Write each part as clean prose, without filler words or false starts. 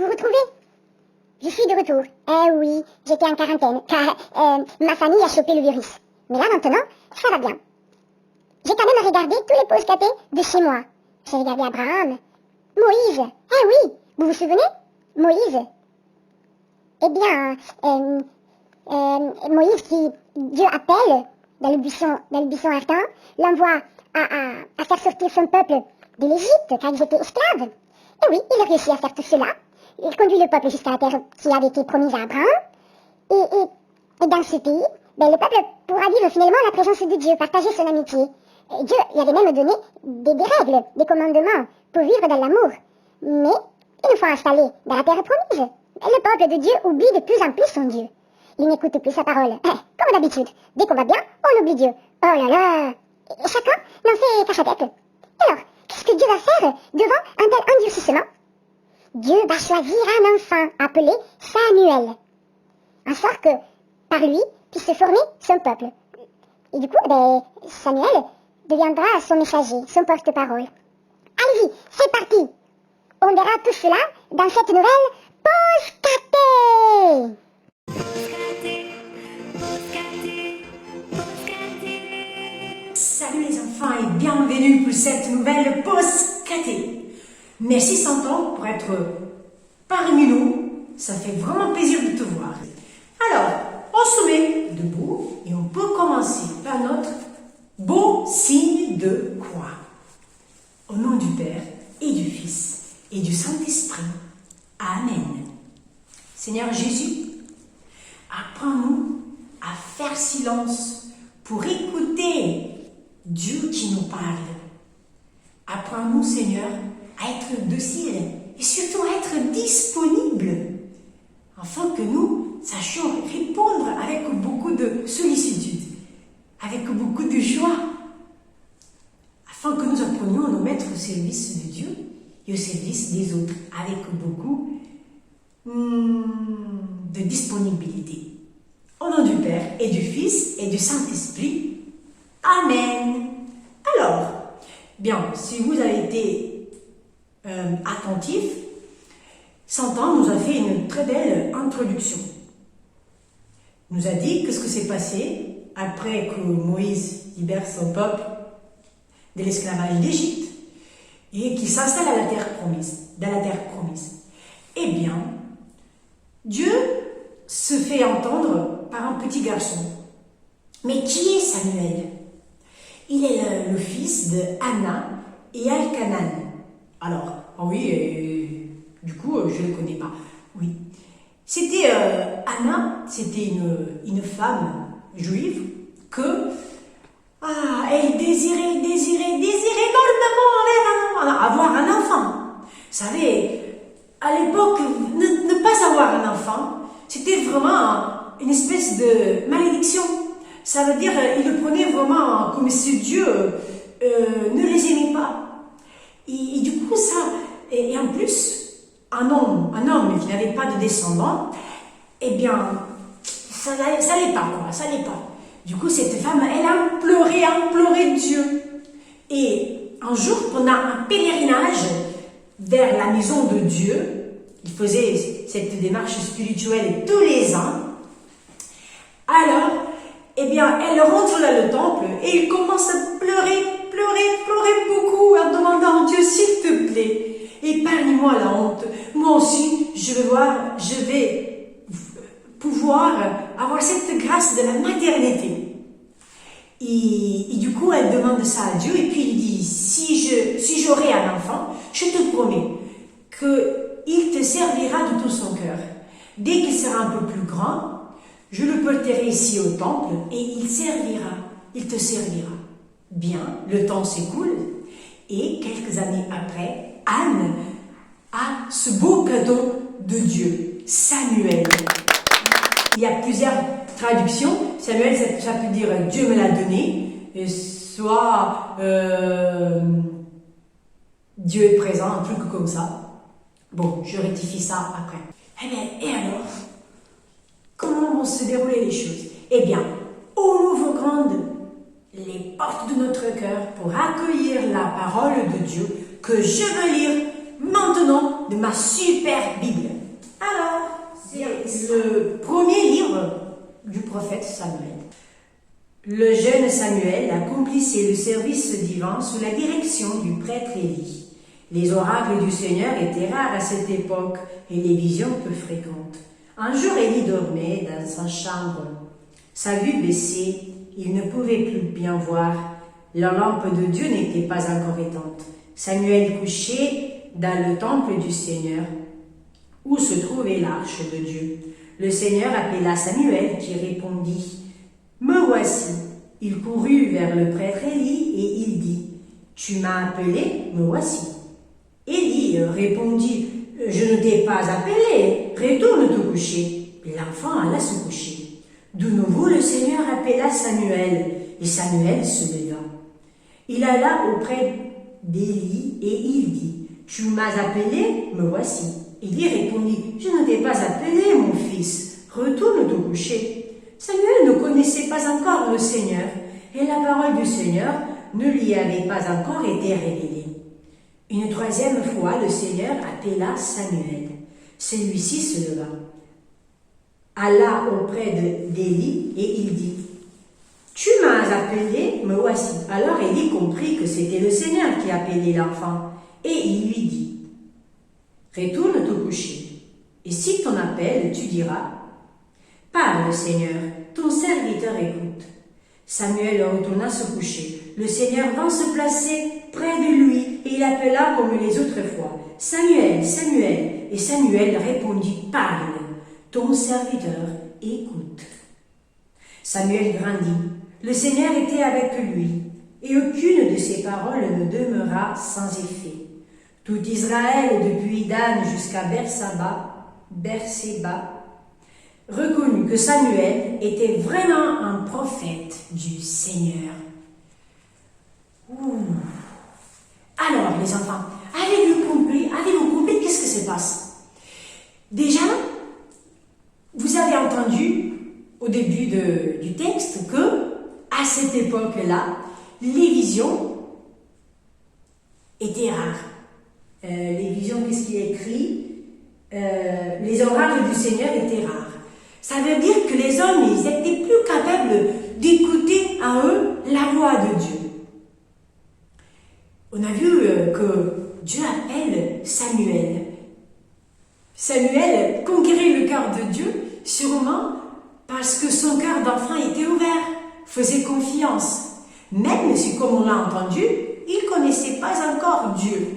vous retrouver. Je suis de retour. Eh oui, j'étais en quarantaine, car ma famille a chopé le virus. Mais là maintenant, ça va bien. J'ai quand même regardé tous les posts cathés de chez moi. J'ai regardé Abraham, Moïse. Eh oui, vous vous souvenez? Moïse. Eh bien, Moïse qui Dieu appelle dans le buisson ardent, l'envoie à faire sortir son peuple de l'Égypte, car ils étaient esclaves. Et oui, il a réussi à faire tout cela. Il conduit le peuple jusqu'à la terre qui avait été promise à Abraham. Et dans ce pays, le peuple pourra vivre finalement la présence de Dieu, partager son amitié. Et Dieu lui avait même donné des règles, des commandements pour vivre dans l'amour. Mais une fois installé dans la terre promise, le peuple de Dieu oublie de plus en plus son Dieu. Il n'écoute plus sa parole. Comme d'habitude, dès qu'on va bien, on oublie Dieu. Oh là là! Et chacun n'en fait qu'à sa tête. Alors, qu'est-ce que Dieu va faire devant un tel endurcissement? Dieu va choisir un enfant appelé Samuel, en sorte que, par lui, puisse se former son peuple. Et du coup, Samuel deviendra son messager, son porte-parole. Allez-y, c'est parti! On verra tout cela dans cette nouvelle pause catée! Salut les enfants et bienvenue pour cette nouvelle pause catée. Merci Santon pour être parmi nous. Ça fait vraiment plaisir de te voir. Alors, on se met debout et on peut commencer par notre beau signe de croix. Au nom du Père et du Fils et du Saint-Esprit. Amen. Seigneur Jésus, apprends-nous à faire silence pour écouter Dieu qui nous parle. Apprends-nous, Seigneur, à être docile et surtout à être disponible, afin que nous sachions répondre avec beaucoup de sollicitude, avec beaucoup de joie, afin que nous apprenions à nous mettre au service de Dieu et au service des autres, avec beaucoup de disponibilité. Au nom du Père et du Fils et du Saint-Esprit. Amen. Alors, bien, si vous avez été attentif, Santan nous a fait une très belle introduction. Il nous a dit que ce que s'est passé après que Moïse libère son peuple de l'esclavage d'Égypte et qu'il s'installe à la terre promise, dans la terre promise. Eh bien, Dieu se fait entendre par un petit garçon. Mais qui est Samuel? Il est le fils de Anna et Elkanan. Alors, oui, du coup, je ne le connais pas. Oui. C'était Anna, c'était une femme juive que elle désirait énormément avoir un enfant. Vous savez, à l'époque, ne pas avoir un enfant, c'était vraiment une espèce de malédiction. Ça veut dire il le prenait vraiment comme si Dieu ne les aimait pas. Et du coup, ça, et en plus, un homme qui n'avait pas de descendant, eh bien, ça n'allait pas, quoi, ça n'allait pas. Du coup, cette femme, elle a imploré Dieu. Et un jour, pendant un pèlerinage vers la maison de Dieu, il faisait cette démarche spirituelle tous les ans. Alors, eh bien, elle rentre dans le temple et il commence à pleurer beaucoup en demandant à Dieu, s'il te plaît, épargne-moi la honte. Moi aussi, je vais pouvoir avoir cette grâce de la maternité. Et du coup, elle demande ça à Dieu et puis il dit, si j'aurai un enfant, je te promets qu'il te servira de tout son cœur. Dès qu'il sera un peu plus grand, je le porterai ici au temple et il te servira. Bien, le temps s'écoule et quelques années après, Anne a ce beau cadeau de Dieu, Samuel. Il y a plusieurs traductions. Samuel, ça peut dire Dieu me l'a donné, soit Dieu est présent, un truc comme ça. Bon, je rectifie ça après. Eh bien, et alors, comment vont se dérouler les choses? Eh bien, on ouvre grande les portes de notre cœur pour accueillir la parole de Dieu que je veux lire maintenant de ma super Bible. Alors, c'est le premier livre du prophète Samuel. Le jeune Samuel accomplissait le service divin sous la direction du prêtre Élie. Les oracles du Seigneur étaient rares à cette époque et les visions peu fréquentes. Un jour, Élie dormait dans sa chambre. Sa vue baissée, il ne pouvait plus bien voir. La lampe de Dieu n'était pas encore éteinte. Samuel couchait dans le temple du Seigneur, où se trouvait l'arche de Dieu. Le Seigneur appela Samuel, qui répondit « Me voici ». Il courut vers le prêtre Élie et il dit « Tu m'as appelé, me voici ». Élie répondit « Je ne t'ai pas appelé, retourne te coucher ». L'enfant alla se coucher. De nouveau, le Seigneur appela Samuel, et Samuel se leva. Il alla auprès d'Élie et il dit « Tu m'as appelé, me voici ». Élie répondit « Je ne t'ai pas appelé, mon fils, retourne te coucher ». Samuel ne connaissait pas encore le Seigneur, et la parole du Seigneur ne lui avait pas encore été révélée. Une troisième fois, le Seigneur appela Samuel. Celui-ci se leva, alla auprès d'Élie et il dit « Tu m'as appelé, me voici ». Alors Élie comprit que c'était le Seigneur qui appelait l'enfant, et il lui dit « Retourne te coucher, et si ton appel, tu diras « Parle, Seigneur, ton serviteur écoute ». Samuel retourna se coucher. Le Seigneur vint se placer près de lui et il appela comme les autres fois « Samuel, Samuel ». Et Samuel répondit « Parle, ton serviteur écoute ». Samuel grandit. Le Seigneur était avec lui et aucune de ses paroles ne demeura sans effet. Tout Israël, depuis Dan jusqu'à Berseba, reconnut que Samuel était vraiment un prophète du Seigneur. Ouh. Alors, les enfants, avez-vous compris qu'est-ce que se passe? Déjà, vous avez entendu au début du texte que, à cette époque-là, les visions étaient rares. Les visions, qu'est-ce qu'il est écrit? Les oracles du Seigneur étaient rares. Ça veut dire que les hommes, ils étaient plus capables d'écouter à eux la voix de Dieu. On a vu que Dieu appelle Samuel. Samuel conquérait le cœur de Dieu, sûrement parce que son cœur d'enfant était ouvert, faisait confiance. Même si, comme on l'a entendu, il ne connaissait pas encore Dieu.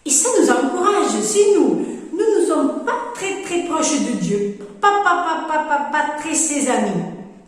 Et ça nous encourage, si nous ne sommes pas très proches de Dieu, pas très ses amis,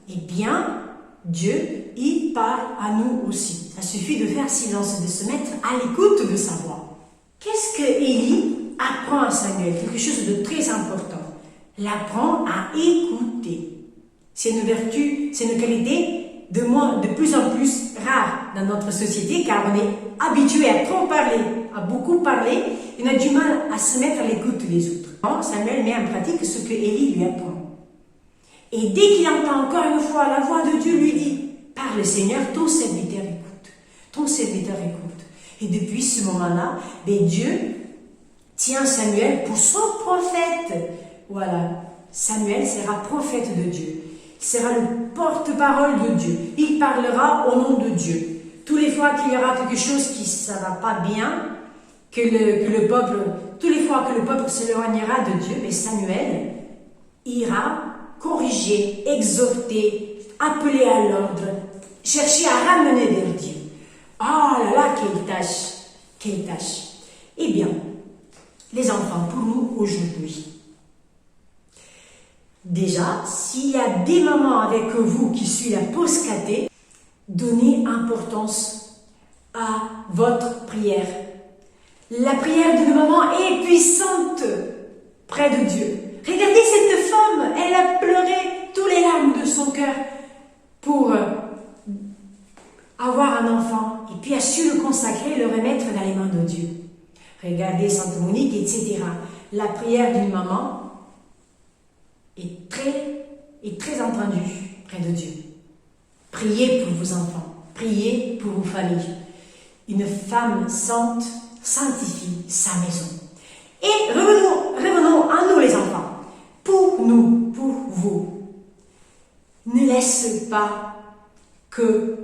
eh bien, Dieu, il parle à nous aussi. Ça suffit de faire silence, de se mettre à l'écoute de sa voix. Qu'est-ce que Élie apprend à Samuel? Quelque chose de très important. L'apprend à écouter. C'est une vertu, c'est une qualité de plus en plus rare dans notre société, car on est habitué à trop parler, à beaucoup parler, et on a du mal à se mettre à l'écoute des autres. Samuel met en pratique ce que Élie lui apprend. Et dès qu'il entend encore une fois la voix de Dieu lui dit « Parle Seigneur, ton serviteur écoute. Ton serviteur écoute. » Et depuis ce moment-là, Dieu tient Samuel pour son prophète. Voilà, Samuel sera prophète de Dieu. Il sera le porte-parole de Dieu. Il parlera au nom de Dieu. Tous les fois qu'il y aura quelque chose qui ne va pas bien, tous les fois que le peuple s'éloignera de Dieu, mais Samuel ira corriger, exhorter, appeler à l'ordre, chercher à ramener vers Dieu. Oh là là, quelle tâche. Eh bien, les enfants, pour nous aujourd'hui, déjà, s'il y a des mamans avec vous qui suivent la pause caté, donnez importance à votre prière. La prière d'une maman est puissante près de Dieu. Regardez cette femme, elle a pleuré tous les larmes de son cœur pour avoir un enfant et puis a su le consacrer, le remettre dans les mains de Dieu. Regardez Sainte Monique, etc. La prière d'une maman est très entendue près de Dieu. Priez pour vos enfants, priez pour vos familles. Une femme sainte sanctifie sa maison. Et revenons à nous les enfants. Pour nous, pour vous, ne laisse pas que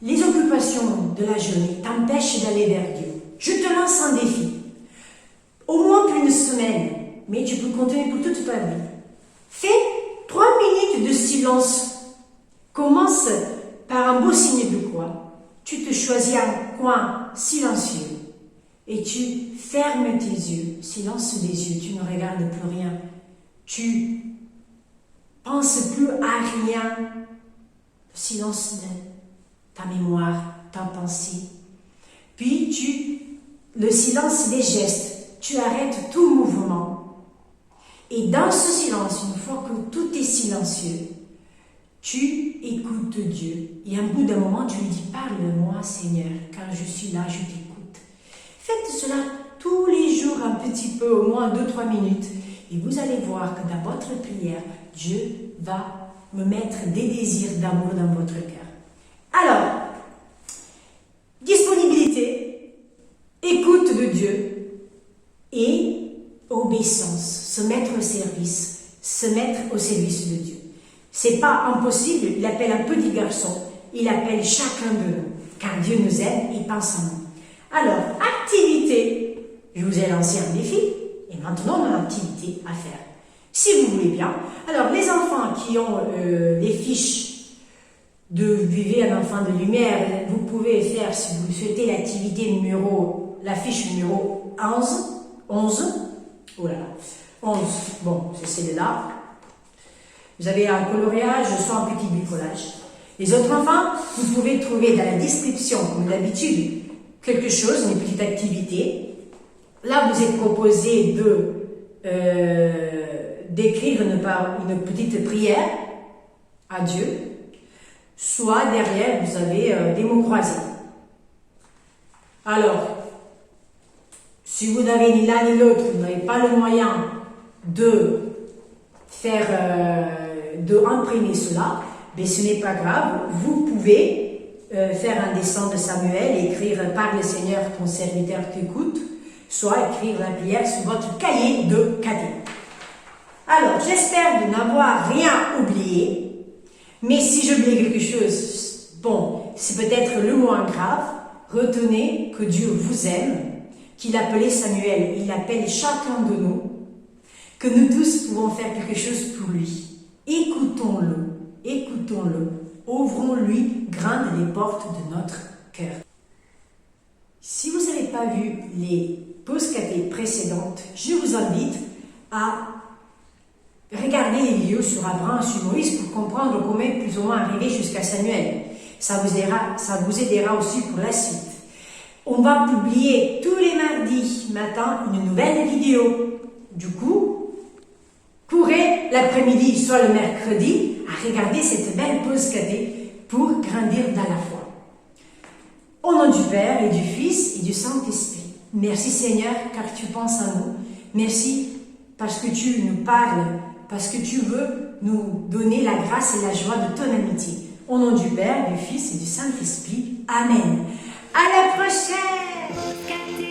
les occupations de la journée t'empêchent d'aller vers Dieu. Je te lance un défi. Au moins pour une semaine, mais tu peux continuer pour toute ta vie. Fais 3 minutes de silence. Commence par un beau signe de croix. Tu te choisis un coin silencieux et tu fermes tes yeux. Silence des yeux, tu ne regardes plus rien. Tu penses plus à rien. Silence de ta mémoire, ta pensée. Puis le silence des gestes. Tu arrêtes tout mouvement. Et dans ce silence, une fois que tout est silencieux, tu écoutes Dieu. Et à un bout d'un moment, tu lui dis, parle-moi Seigneur, car je suis là, je t'écoute. Faites cela tous les jours un petit peu, au moins 2-3 minutes. Et vous allez voir que dans votre prière, Dieu va me mettre des désirs d'amour dans votre cœur. Alors, disponibilité, écoute de Dieu et obéissance, se mettre au service de Dieu. C'est pas impossible, il appelle un petit garçon, il appelle chacun de nous, car Dieu nous aime et pense en nous. Alors, activité, je vous ai lancé un défi, et maintenant on a une activité à faire. Si vous voulez bien, alors les enfants qui ont les fiches de Vivez un enfant de lumière, vous pouvez faire, si vous souhaitez, la fiche numéro 11, oh là là, 11, bon, c'est celle-là. Vous avez un coloriage, soit un petit bricolage. Les autres enfants, vous pouvez trouver dans la description, comme d'habitude, quelque chose, une petite activité. Là, vous êtes proposé d'écrire une petite prière à Dieu. Soit derrière, vous avez des mots croisés. Alors, si vous n'avez ni l'un ni l'autre, vous n'avez pas le moyen de imprimer cela, mais ce n'est pas grave, vous pouvez faire un dessin de Samuel, écrire par le Seigneur, ton serviteur t'écoute, soit écrire la prière sur votre cahier de cadet. Alors, j'espère de n'avoir rien oublié, mais si j'oublie quelque chose, bon, c'est peut-être le moins grave. Retenez que Dieu vous aime, qu'il appelait Samuel, il appelle chacun de nous, que nous tous pouvons faire quelque chose pour lui. Écoutons-le, ouvrons-lui grandes les portes de notre cœur. Si vous n'avez pas vu les pauses cathées précédentes, je vous invite à regarder les vidéos sur Abraham, sur Moïse, pour comprendre comment plus ou moins arriver jusqu'à Samuel. Ça vous aidera aussi pour la suite. On va publier tous les mardis matin une nouvelle vidéo. Du coup, courez l'après-midi, soit le mercredi, à regarder cette belle pause cathée pour grandir dans la foi. Au nom du Père et du Fils et du Saint-Esprit. Merci Seigneur, car tu penses à nous. Merci parce que tu nous parles, parce que tu veux nous donner la grâce et la joie de ton amitié. Au nom du Père, du Fils et du Saint-Esprit. Amen. À la prochaine!